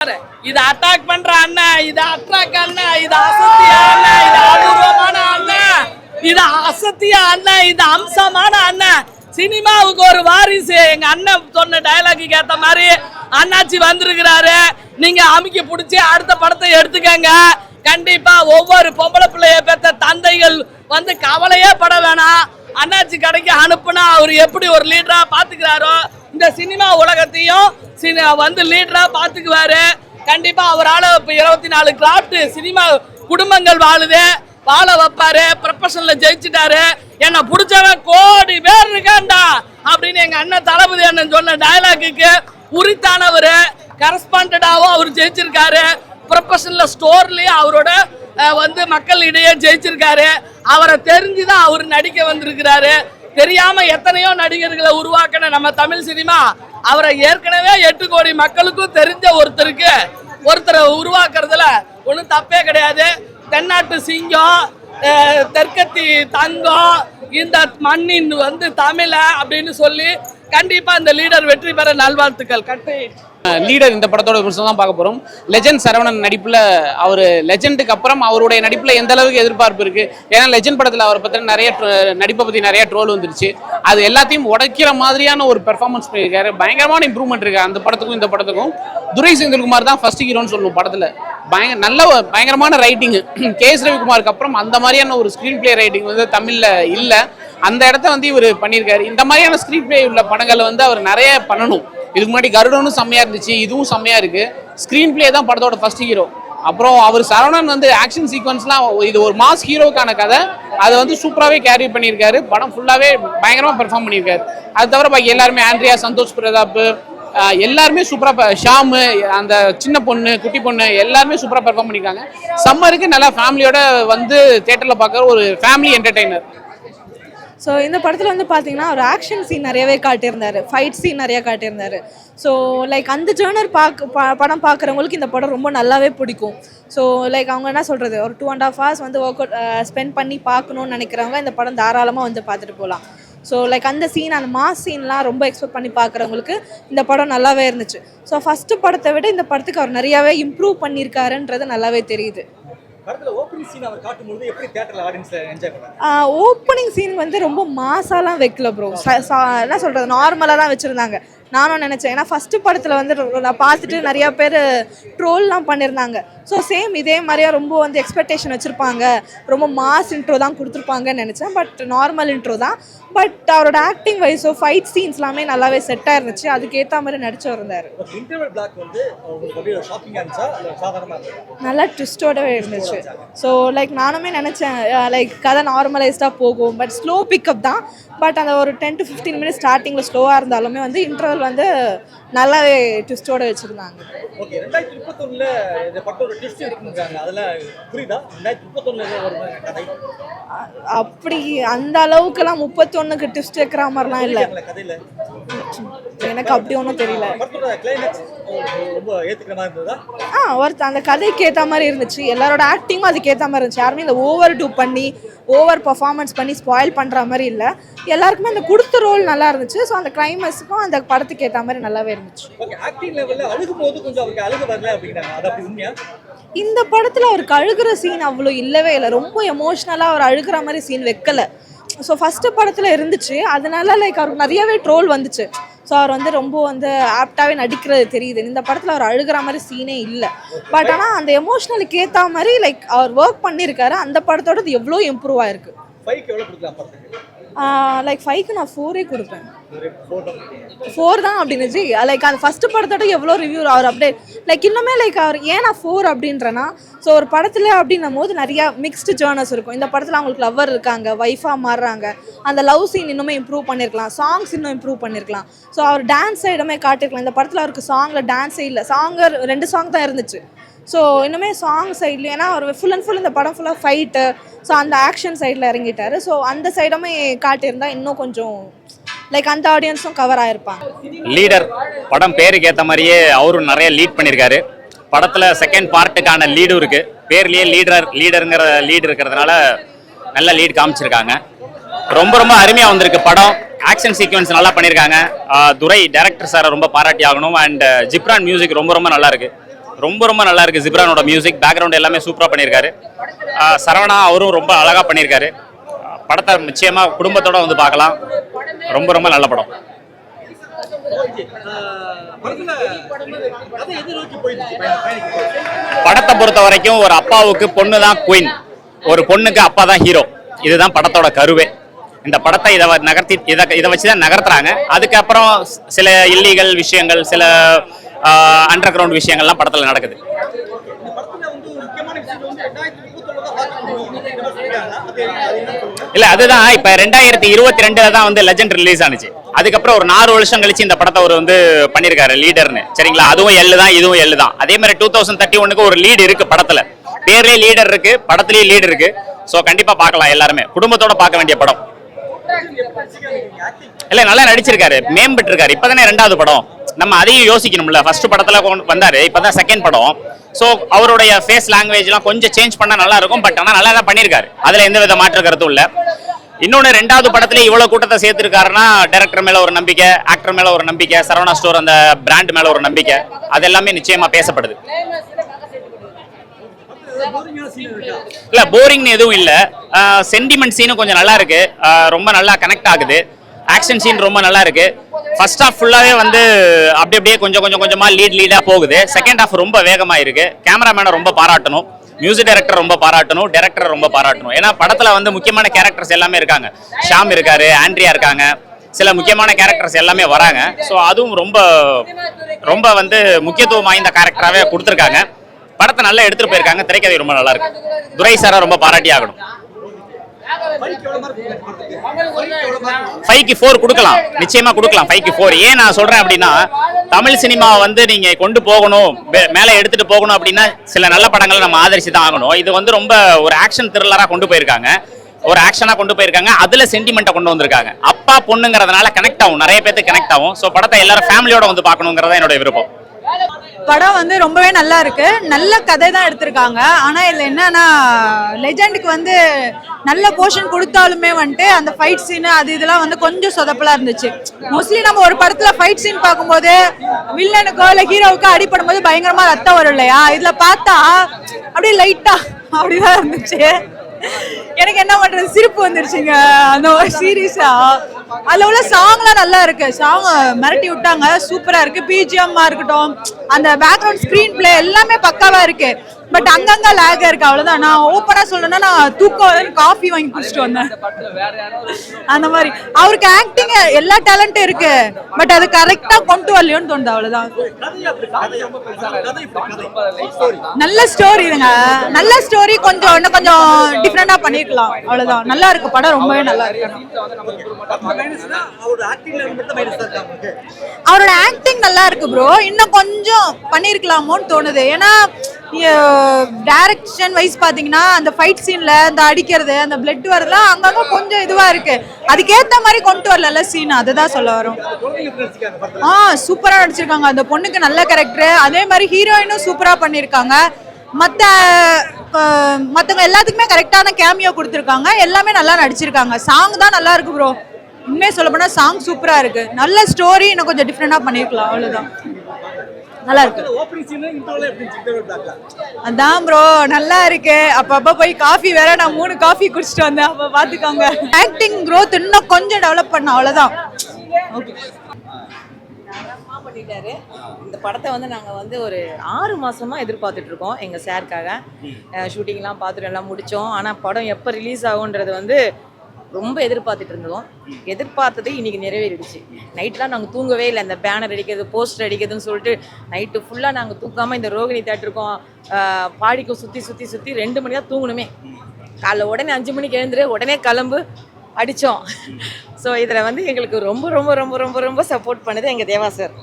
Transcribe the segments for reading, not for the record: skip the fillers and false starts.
இது அட்டாக் பண்ற அண்ணன், இது அட்ராக் அண்ணன், இது அசத்திய அண்ணன், இது அபூர்வமான அண்ணன், இது அசத்திய அண்ணன், இது அம்சமான அண்ணன். சினிமாவுக்கு ஒரு வாரிசு. எங்க அண்ணன் சொன்ன டயலாக்கு ஏத்த மாதிரி அண்ணாச்சி வந்திருக்கிறாரு. நீங்க அமுக்கி பிடிச்சி அடுத்த படத்தை எடுத்துக்கங்க. கண்டிப்பா ஒவ்வொரு பொம்பளை பிள்ளைய பெற்ற தந்தைகள் வந்து கவலையே பட வேணாம். அண்ணாச்சி கடைக்கு அனுப்புனா அவர் எப்படி ஒரு லீடரா பாத்துக்கிறாரோ இந்த சினிமா உலகத்தையும் வந்து லீடரா பாத்துக்குவாரு. கண்டிப்பா அவரால் இப்ப 24 கிராஃப்ட் சினிமா குடும்பங்கள் வாழ வைப்பாரு. ப்ரொஃபஷன்ல ஜெயிச்சுட்டாரு. என்ன பிடிச்சவன் கோடி பேர் இருக்காண்டா அப்படின்னு எங்க அண்ணன் தளபதி அண்ணன் சொன்ன டயலாக்கு உரித்தானவர். கரஸ்பாண்டடாவும் அவர் ஜெயிச்சிருக்காரு. ப்ரொஃபஷனல் ஸ்டோர்லயும் அவரோட வந்து மக்களிடையே ஜெயிச்சிருக்காரு. அவரை தெரிஞ்சுதான் அவர் நடிக்க வந்திருக்கிறாரு. தெரியாம எத்தனையோ நடிகர்களை உருவாக்கின நம்ம தமிழ் சினிமா அவரை ஏற்கனவே 8 கோடி மக்களுக்கும் தெரிஞ்ச ஒருத்தரை உருவாக்குறதுல ஒன்றும் தப்பே கிடையாது. தென்னாட்டு சிங்கம், தெற்கத்தி தங்கம், இந்த மண்ணின் வந்து தமிழ அப்படின்னு சொல்லி கண்டிப்பா இந்த லீடர் வெற்றி பெற நல்வாழ்த்துக்கள். லீடர் இந்த படத்தோட விஷயம் தான் பார்க்க போறோம். லெஜெண்ட் சரவணன் நடிப்புல அவர் லெஜெண்டுக்கு அப்புறம் அவருடைய நடிப்புல எந்த அளவுக்கு எதிர்பார்ப்பு இருக்கு. ஏன்னா லெஜெண்ட் படத்துல அவரை பத்தி நடிப்பை பத்தி நிறைய ட்ரோல் வந்துருச்சு. அது எல்லாத்தையும் உடைக்கிற மாதிரியான ஒரு பெர்ஃபார்மன்ஸ் பண்ணியிருக்காரு. பயங்கரமான இம்ப்ரூவ்மெண்ட் இருக்கு அந்த படத்துக்கும் இந்த படத்துக்கும். துரை செந்தில்குமார் தான் ஃபர்ஸ்ட் ஹீரோன்னு சொல்லணும் படத்துல. பயங்கரமான ரைட்டிங். கேஎஸ் ரவிக்குமாருக்கு அப்புறம் அந்த மாதிரியான ஒரு ஸ்கிரீன் பிளே ரைட்டிங் வந்து தமிழ்ல இல்ல. அந்த இடத்த வந்து இவர் பண்ணியிருக்காரு. இந்த மாதிரியான ஸ்கிரீன் பிளே உள்ள படங்களை வந்து அவர் நிறைய பண்ணணும். இதுக்கு முன்னாடி கருடனும் செம்மையா இருந்துச்சு, இதுவும் செம்மையா இருக்கு. ஸ்கிரீன் பிளே தான் படத்தோட ஃபர்ஸ்ட் ஹீரோ. அப்புறம் அவர் சரவணன் வந்து ஆக்ஷன் சீக்வன்ஸ்லாம் இது ஒரு மாஸ் ஹீரோக்கான கதை. அதை வந்து சூப்பராகவே கேரி பண்ணியிருக்காரு. படம் ஃபுல்லாகவே பயங்கரமாக பெர்ஃபார்ம் பண்ணியிருக்காரு. அது தவிர பாக்கி எல்லாருமே ஆண்ட்ரியா, சந்தோஷ் பிரதாப் எல்லாருமே சூப்பராக, ஷாமு, அந்த சின்ன பொண்ணு, குட்டி பொண்ணு எல்லாருமே சூப்பராக பெர்ஃபார்ம் பண்ணியிருக்காங்க. சம்மருக்கு நல்லா ஃபேமிலியோட வந்து தியேட்டரில் பார்க்குற ஒரு ஃபேமிலி என்டர்டெய்னர். ஸோ இந்த படத்தில் வந்து பார்த்தீங்கன்னா ஒரு ஆக்ஷன் சீன் நிறையவே காட்டியிருந்தார், ஃபைட் சீன் நிறையா காட்டியிருந்தார். ஸோ லைக் அந்த ஜேர்னர் படம் பார்க்குறவங்களுக்கு இந்த படம் ரொம்ப நல்லாவே பிடிக்கும். ஸோ லைக் அவங்க என்ன சொல்கிறது, ஒரு 2.5 hours வந்து ஒர்க் அவுட் ஸ்பெண்ட் பண்ணி பார்க்கணுன்னு நினைக்கிறவங்க இந்த படம் தாராளமாக வந்து பார்த்துட்டு போகலாம். ஸோ லைக் அந்த சீன், அந்த மாஸ் சீன்லாம் ரொம்ப எக்ஸ்பெக்ட் பண்ணி பார்க்குறவங்களுக்கு இந்த படம் நல்லாவே இருந்துச்சு. ஸோ ஃபஸ்ட்டு படத்தை விட இந்த படத்துக்கு அவர் நிறையாவே இம்ப்ரூவ் பண்ணியிருக்காருன்றது நல்லாவே தெரியுது. ஓப்பனிங் சீன் வந்து ரொம்ப மாசாலாம் வைக்கல ப்ரோ. என்ன சொல்கிறது, நார்மலாக தான் வச்சுருந்தாங்க. நானும் நினச்சேன். ஏன்னா ஃபஸ்ட்டு படத்தில் வந்து நான் பார்த்துட்டு நிறையா பேர் ட்ரோல்லாம் பண்ணியிருந்தாங்க. ஸோ சேம் இதே மாதிரியா ரொம்ப வந்து எக்ஸ்பெக்டேஷன் வச்சுருப்பாங்க, ரொம்ப மாஸ் இன்ட்ரோ தான் கொடுத்துருப்பாங்கன்னு நினச்சேன். பட் நார்மல் இன்ட்ரோ தான். பட் அவரோட ஆக்டிங் வைஸோ ஃபைட் சீன்ஸ் எல்லாமே நல்லாவே செட்டாக இருந்துச்சு. அதுக்கேற்ற மாதிரி நடிச்சு இருந்தார். நல்லா ட்விஸ்டோடவே இருந்துச்சு. ஸோ லைக் நானுமே நினச்சேன் லைக் கதை நார்மலைஸ்டாக போகும், பட் ஸ்லோ பிக்கப் தான். பட் அந்த ஒரு 10 to 15 minutes ஸ்டார்டிங்கில் ஸ்லோவாக இருந்தாலுமே வந்து இன்டர்வல் வந்து நல்லாவே ட்விஸ்டோட வச்சுருந்தாங்க. அப்படி அந்த அளவுக்குலாம் 31க்கு ட்விஸ்ட் வைக்கிற மாதிரிலாம் இல்லை. எனக்கு அப்படி ஒன்றும் தெரியல. ஒருத்தர் அந்த கதைக்கு ஏற்ற மாதிரி இருந்துச்சு. எல்லாரோட ஆக்டிங்கும் அதுக்கு ஏற்ற மாதிரி இருந்துச்சு. யாருமே இந்த ஓவர் டூ பண்ணி ஓவர் பர்ஃபார்மன்ஸ் பண்ணி ஸ்பாயில் பண்ணுற மாதிரி இல்லை. எல்லாருக்குமே அந்த கொடுத்த ரோல் நல்லா இருந்துச்சு. ஸோ அந்த கிளைமேக்ஸுக்கும் அந்த படத்துக்கு ஏற்ற மாதிரி நல்லாவே இருந்துச்சு. இந்த படத்தில் அவருக்கு அழுகிற சீன் அவ்வளோ இல்லவே இல்லை. ரொம்ப எமோஷ்னலாக அவர் அழுகிற மாதிரி சீன் வைக்கலை. ஸோ ஃபஸ்ட்டு படத்தில் இருந்துச்சு. அதனால லைக் அவருக்கு நிறையவே ட்ரோல் வந்துச்சு. ஸோ அவர் வந்து ரொம்ப வந்து ஆப்டாகவே நடிக்கிறது தெரியுது. இந்த படத்தில் அவர் அழுகிற மாதிரி சீனே இல்லை. பட் ஆனால் அந்த எமோஷ்னலுக்கு ஏற்ற மாதிரி லைக் அவர் ஒர்க் பண்ணியிருக்காரு. அந்த படத்தோட இது எவ்வளோ இம்ப்ரூவ் ஆயிருக்கு. லைக் 5க்கு நான் 4 கொடுப்பேன். 4 தான் அப்படின்னு லைக் அந்த ஃபஸ்ட்டு படத்தோட எவ்வளோ ரிவ்யூ அவர் அப்படியே லைக் இன்னுமே லைக் அவர் ஏன் நான் 4 அப்படின்றேன்னா, ஸோ ஒரு படத்தில் அப்படின்னும் போது நிறையா மிக்ஸ்டு ஜேர்னர்ஸ் இருக்கும். இந்த படத்தில் அவங்களுக்கு லவ்வர் இருக்காங்க, ஒய்ஃபாக மாறுறாங்க. அந்த லவ் சீன் இன்னுமே இம்ப்ரூவ் பண்ணியிருக்கலாம், சாங்ஸ் இன்னும் இம்ப்ரூவ் பண்ணியிருக்கலாம். ஸோ அவர் டான்ஸ் சைடுமே காட்டியிருக்கலாம். இந்த படத்தில் அவருக்கு சாங்கில் டான்ஸே இல்லை. 2 சாங் தான் இருந்துச்சு. ஸோ இன்னுமே சாங் சைட்லேயும், ஏன்னா அவர் ஃபுல் அண்ட் ஃபுல் இந்த படம் ஃபுல்லாக ஃபைட்டு, ஸோ அந்த ஆக்ஷன் சைடில் இறங்கிட்டாரு. ஸோ அந்த சைடுமே காட்டியிருந்தா இன்னும் கொஞ்சம் லைக் அந்த ஆடியன்ஸும் கவர் ஆகிருப்பாங்க. லீடர் படம் பேருக்கு ஏற்ற மாதிரியே அவரும் நிறைய லீட் பண்ணியிருக்காரு. படத்தில் செகண்ட் பார்ட்டுக்கான லீடும் இருக்குது. பேர்லேயே லீடருங்கிற லீடு இருக்கிறதுனால நல்ல லீட் காமிச்சிருக்காங்க. ரொம்ப ரொம்ப அருமையாக வந்திருக்கு படம். ஆக்ஷன் சீக்வன்ஸ் நல்லா பண்ணியிருக்காங்க. துரை டைரக்டர் சாரை ரொம்ப பாராட்டி ஆகணும். அண்ட் ஜிப்ரான் மியூசிக் ரொம்ப ரொம்ப நல்லா இருக்குது. ரொம்ப ரொம்ப நல்லா இருக்கு. ஜிப்ரானோட மியூசிக் பேக்ரவுண்ட் எல்லாமே சூப்பராக பண்ணியிருக்காரு. சரவணா அவரும் ரொம்ப அழகாக பண்ணியிருக்காரு. படத்தை நிச்சயமா குடும்பத்தோட வந்து பார்க்கலாம். ரொம்ப ரொம்ப நல்ல படம். படத்தை பொறுத்த வரைக்கும் ஒரு அப்பாவுக்கு பொண்ணு தான் குயின், ஒரு பொண்ணுக்கு அப்பா தான் ஹீரோ. இதுதான் படத்தோட கருவே. இந்த படத்தை இதை வச்சுதான் நகர்த்துறாங்க. அதுக்கப்புறம் சில இல்லீகல் விஷயங்கள், சில அண்டர் கிரவுண்ட் விஷயங்கள்லாம் படத்துல நடக்குது. இல்ல அதுதான் இப்ப 2022 தான் வந்து லெஜெண்ட் ரிலீஸ் ஆனிச்சு. அதுக்கப்புறம் ஒரு 4 வருஷம் கழிச்சு இந்த படத்தை அவர் வந்து பண்ணிருக்காரு லீடர்னு. சரிங்களா, அதுவும் எல்லு தான், இதுவும் எல்லு தான். அதே மாதிரி 2031க்கு ஒரு லீடு இருக்கு படத்துல. பேர்லயே லீடர் இருக்கு, படத்துலயே லீடு இருக்கு. சோ கண்டிப்பா பார்க்கலாம், எல்லாருமே குடும்பத்தோட பார்க்க வேண்டிய படம். இல்ல நல்லா நடிச்சிருக்காரு, மேம்பட்டு இருக்காரு. இப்பதானே 2வது படம், நம்ம அதையும் யோசிக்கணும்ல. ஃபர்ஸ்ட் படத்துல வந்தாரு, இப்பதான் செகண்ட் படம். சோ அவருடைய ஃபேஸ் லாங்குவேஜ் எல்லாம் கொஞ்சம் சேஞ்ச் பண்ணா நல்லா இருக்கும். பட் ஆனா நல்லா தான் பண்ணிருக்காரு, அதுல எந்த வித மாற்று கருத்தும் இல்ல. இன்னொன்னு 2வது படத்துல இவ்வளவு கூட்டத்தை சேர்த்திருக்காருன்னா டைரக்டர் மேல ஒரு நம்பிக்கை, ஆக்டர் மேல ஒரு நம்பிக்கை, சரவணா ஸ்டோர் அந்த பிராண்ட் மேல ஒரு நம்பிக்கை, அது எல்லாமே நிச்சயமா பேசப்படுது. இல்ல போரிங்னு எதுவும் இல்ல. சென்டிமெண்ட் சீனும் கொஞ்சம் நல்லா இருக்கு, ரொம்ப நல்லா கனெக்ட் ஆகுது. ஆக்ஷன் சீன் ரொம்ப நல்லா இருக்கு. ஃபர்ஸ்ட் ஹாஃப் ஃபுல்லாவே வந்து அப்படியே கொஞ்சமா லீடா போகுது. செகண்ட் ஹாஃப் ரொம்ப வேகமா இருக்கு. கேமராமேனை ரொம்ப பாராட்டணும், மியூசிக் டைரக்டர் ரொம்ப பாராட்டணும், டைரக்டர் ரொம்ப பாராட்டணும். ஏன்னா படத்துல வந்து முக்கியமான கேரக்டர்ஸ் எல்லாமே இருக்காங்க. ஷாம் இருக்காரு, ஆண்ட்ரியா இருக்காங்க, சில முக்கியமான கேரக்டர்ஸ் எல்லாமே வராங்க. ஸோ அதுவும் ரொம்ப வந்து முக்கியத்துவம் வாய்ந்த கேரக்டராகவே கொடுத்துருக்காங்க. படத்தை நல்லா எடுத்துட்டு போயிருக்காங்க. திரைக்கதை ரொம்ப நல்லா இருக்கு. துரை சாரை ரொம்ப பாராட்டி ஆகணும். 5க்கு 4 கொடுக்கலாம், நிச்சயமா கொடுக்கலாம். 5க்கு 4 ஏன் நான் சொல்றேன் அப்படின்னா, தமிழ் சினிமாவை வந்து நீங்க கொண்டு போகணும், மேல எடுத்துட்டு போகணும் அப்படின்னா சில நல்ல படங்களை நம்ம ஆதரிச்சு தான் ஆகணும். இது வந்து ரொம்ப ஒரு ஆக்ஷன் த்ரில்லரா கொண்டு போயிருக்காங்க, ஒரு ஆக்ஷனா கொண்டு போயிருக்காங்க. அதுல சென்டிமெண்ட்டை கொண்டு வந்திருக்காங்க. அப்பா பொண்ணுங்கிறதுனால கனெக்ட் ஆகும், நிறைய பேருக்கு கனெக்ட் ஆகும். ஸோ படத்தை எல்லாரும் ஃபேமிலியோட வந்து பார்க்கணுங்கிறதா என்னோட விருப்பம். படம் வந்து ரொம்பவே நல்லா இருக்கு. நல்ல கதை தான் எடுத்திருக்காங்க. ஆனா இதுல என்னன்னா, லெஜெண்டுக்கு வந்து நல்ல போர்ஷன் கொடுத்தாலுமே வந்துட்டு அந்த ஃபைட் சீன் அது இதெல்லாம் வந்து கொஞ்சம் சொதப்பலா இருந்துச்சு. மோஸ்ட்லி நம்ம ஒரு படத்துல ஃபைட் சீன் பார்க்கும்போது வில்லனுக்கோ இல்ல ஹீரோவுக்கோ அடிபடும் போது பயங்கரமா ரத்தம் வரும் இல்லையா, இதுல பார்த்தா அப்படியே லைட்டா அப்படிதான் இருந்துச்சு. எனக்கு என்ன பண்றது, சிரிப்பு வந்துருச்சுங்க அந்த ஒரு சீரியஸா. அதுல உள்ள சாங்லாம் நல்லா இருக்கு, சாங் மிரட்டி விட்டாங்க, சூப்பரா இருக்கு. பிஜிஎம் இருக்கட்டும், அந்த பேக்ரவுண்ட் ஸ்கிரீன் பிளே எல்லாமே பக்காவா இருக்கு. பட் அங்கங்க லேக் இருக்கு, அவ்வளவுதான். நான் ஓப்பனா சொல்லணும்னா, நான் தூக்கம் காஃபி வாங்கி குடிச்சிட்டு வந்தேன் அந்த மாதிரி. அவருக்கு ஆக்டிங் எல்லா டேலண்டும் இருக்கு, பட் அது கரெக்டா கொண்டு வரலையோன்னு தோணுது, அவ்வளவுதான். நல்ல ஸ்டோரி இதுங்க, நல்ல ஸ்டோரி. கொஞ்சம் இன்னும் கொஞ்சம் டிஃப்ரெண்டா பண்ணிருக்கலாம், அவ்வளவுதான். நல்லா இருக்கு படம், ரொம்பவே நல்லா இருக்கு. அவரோட ஆக்டிங் நல்லா இருக்கு ப்ரோ, இன்னும் கொஞ்சம் பண்ணிருக்கலாமோன்னு தோணுது. ஏன்னா டைரக்ஷன் வைஸ் பாத்தீங்கன்னா அந்த ஃபைட் சீன்ல அந்த அடிக்கிறது, அந்த பிளட் வரதுலாம் அங்கங்க கொஞ்சம் இதுவா இருக்கு. அதுக்கேத்த மாதிரி கொண்டு வரல சீன், அதுதான் சொல்ல வரும். சூப்பரா நடிச்சிருக்காங்க. அந்த பொண்ணுக்கு நல்ல கேரக்டர், அதே மாதிரி ஹீரோயினும் சூப்பரா பண்ணிருக்காங்க. மத்தவங்க எல்லாத்துக்குமே கரெக்டான கேமியோ கொடுத்துருக்காங்க. எல்லாமே நல்லா நடிச்சிருக்காங்க. சாங் தான் நல்லா இருக்கு ப்ரோ, உண்மையை சொல்ல போனா சாங் சூப்பரா இருக்கு. நல்ல ஸ்டோரி, இன்னும் கொஞ்சம் டிஃப்ரெண்டா பண்ணிருக்கலாம், அவ்வளவுதான். நல்லா இருக்கு. அதான் ப்ரோ நல்லா இருக்கு. அப்பப்ப போய் காஃபி வேற, நான் 3 காஃபி குடிச்சிட்டு வந்தேன். அப்ப பாத்துக்கோங்க, ஆக்டிங் growth இன்னும் கொஞ்சம் டெவலப் பண்ண, அவ்வளவுதான். ஓகே. பண்ணிட்டாரு. இந்த படத்தை வந்து நாங்கள் வந்து ஒரு 6 மாசமா எதிர்பார்த்துட்டு இருக்கோம். எங்கள் சாருக்காக ஷூட்டிங்லாம் பார்த்துட்டு எல்லாம் முடித்தோம். ஆனால் படம் எப்போ ரிலீஸ் ஆகுன்றது வந்து ரொம்ப எதிர்பார்த்துட்டு இருந்தோம். எதிர்பார்த்தது இன்னைக்கு நிறைவேறிடுச்சு. நைட்லாம் நாங்கள் தூங்கவே இல்லை. இந்த பேனர் அடிக்கிறது, போஸ்டர் அடிக்கிறதுன்னு சொல்லிட்டு நைட்டு ஃபுல்லாக நாங்கள் தூக்காமல் இந்த ரோகிணி தேட்டருக்கோம் பாடிக்கும் சுற்றி 2 மணி தான் தூங்கணுமே. காலைல உடனே 5 மணிக்கு எழுந்துரு, உடனே கிளம்பு, அடித்தோம். ஸோ இதில் வந்து எங்களுக்கு ரொம்ப ரொம்ப ரொம்ப ரொம்ப ரொம்ப சப்போர்ட் பண்ணுது எங்கள் தேவா சார்.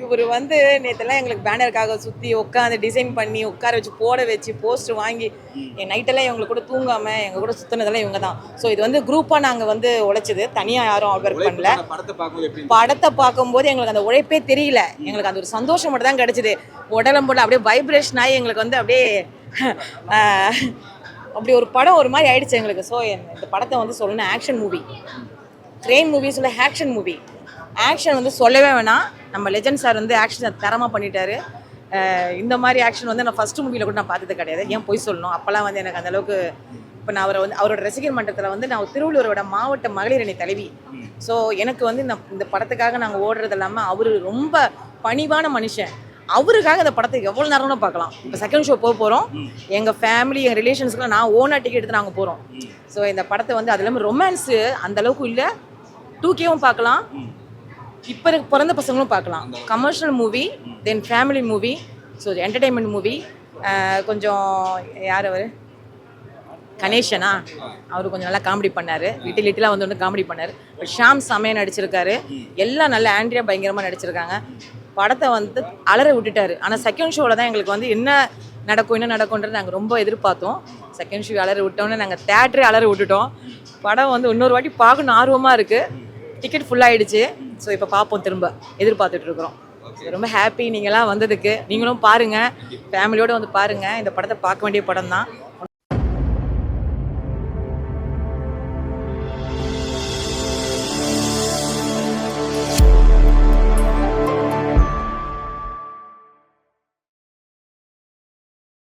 இவர் வந்து நேற்றெல்லாம் எங்களுக்கு பேனருக்காக சுற்றி உட்காந்து டிசைன் பண்ணி உட்கார வச்சு போட வச்சு போஸ்டர் வாங்கி என் நைட்டெல்லாம் எங்களுக்கு கூட தூங்காமல் எங்கள் கூட சுற்றினதெல்லாம் இவங்க தான். ஸோ இது வந்து குரூப்பாக நாங்கள் வந்து உழைச்சது, தனியாக யாரும் ஒர்க் பண்ணல. படத்தை பார்க்கும்போது எங்களுக்கு அந்த உழைப்பே தெரியல. எங்களுக்கு அந்த ஒரு சந்தோஷம் மட்டும் தான் கிடச்சிது. உடலம்போட அப்படியே வைப்ரேஷன் ஆகி எங்களுக்கு வந்து அப்படியே அப்படி ஒரு படம் ஒரு மாதிரி ஆயிடுச்சு எங்களுக்கு. ஸோ இந்த படத்தை வந்து சொல்லணும் ஆக்ஷன் மூவி, ட்ரெயின் மூவி சொல்ல ஆக்ஷன் மூவி. ஆக்ஷன் வந்து சொல்லவே வேணாம், நம்ம லெஜண்ட் சார் வந்து ஆக்ஷன் தரமாக பண்ணிட்டாரு. இந்த மாதிரி ஆக்ஷன் வந்து நான் ஃபர்ஸ்ட் மூவியில் கூட நான் பார்த்தது கிடையாது. ஏன் போய் சொல்லணும், அப்போல்லாம் வந்து எனக்கு அந்த அளவுக்கு இப்போ நான் அவரை வந்து அவரோட ரசிகர் மன்றத்தில் வந்து நான் திருவள்ளூரோட மாவட்ட மகளிர் அணி தலைவி. ஸோ எனக்கு வந்து இந்த படத்துக்காக நாங்கள் ஓடுறது இல்லாமல் அவர் ரொம்ப பணிவான மனுஷன். அவருக்காக இந்த படத்தை எவ்வளோ நேரம்னு பார்க்கலாம். இப்போ செகண்ட் ஷோ போகிறோம், எங்கள் ஃபேமிலி எங்கள் ரிலேஷன்ஸ்க்குலாம் நான் ஓனாக டிக்கெட் எடுத்து நாங்கள் போகிறோம். ஸோ இந்த படத்தை வந்து அது இல்லாமல் ரொமான்ஸு அந்த அளவுக்கு இல்லை, 2Kவும் பார்க்கலாம், இப்போ பிறந்த பசங்களும் பார்க்கலாம். Commercial movie, then family movie, so entertainment movie. கொஞ்சம் யார் அவர் கணேஷனா, அவர் கொஞ்சம் நல்லா காமெடி பண்ணார். லிட்டிலாக வந்து காமெடி பண்ணார். ஷாம் செமையாக நடிச்சிருக்காரு. எல்லாம் நல்ல ஆண்ட்ரியா பயங்கரமாக நடிச்சிருக்காங்க. படத்தை வந்து அலற விட்டுட்டாரு. ஆனால் செகண்ட் ஷோவில் தான் எங்களுக்கு வந்து என்ன நடக்கும்ன்றது நாங்கள் ரொம்ப எதிர்பார்த்தோம். செகண்ட் ஷோ அலற விட்டோன்னே நாங்கள் தேட்டரே அலற விட்டுட்டோம். படம் வந்து இன்னொரு வாட்டி பார்க்கணும் ஆர்வமாக இருக்குது. டிக்கெட் ஃபுல்லாகிடுச்சு. ஸோ இப்போ பார்ப்போம், திரும்ப எதிர்பார்த்துட்ருக்குறோம். ரொம்ப ஹாப்பி நீங்களாம் வந்ததுக்கு. நீங்களும் பாருங்கள், ஃபேமிலியோடு வந்து பாருங்கள். இந்த படத்தை பார்க்க வேண்டிய படம் தான்.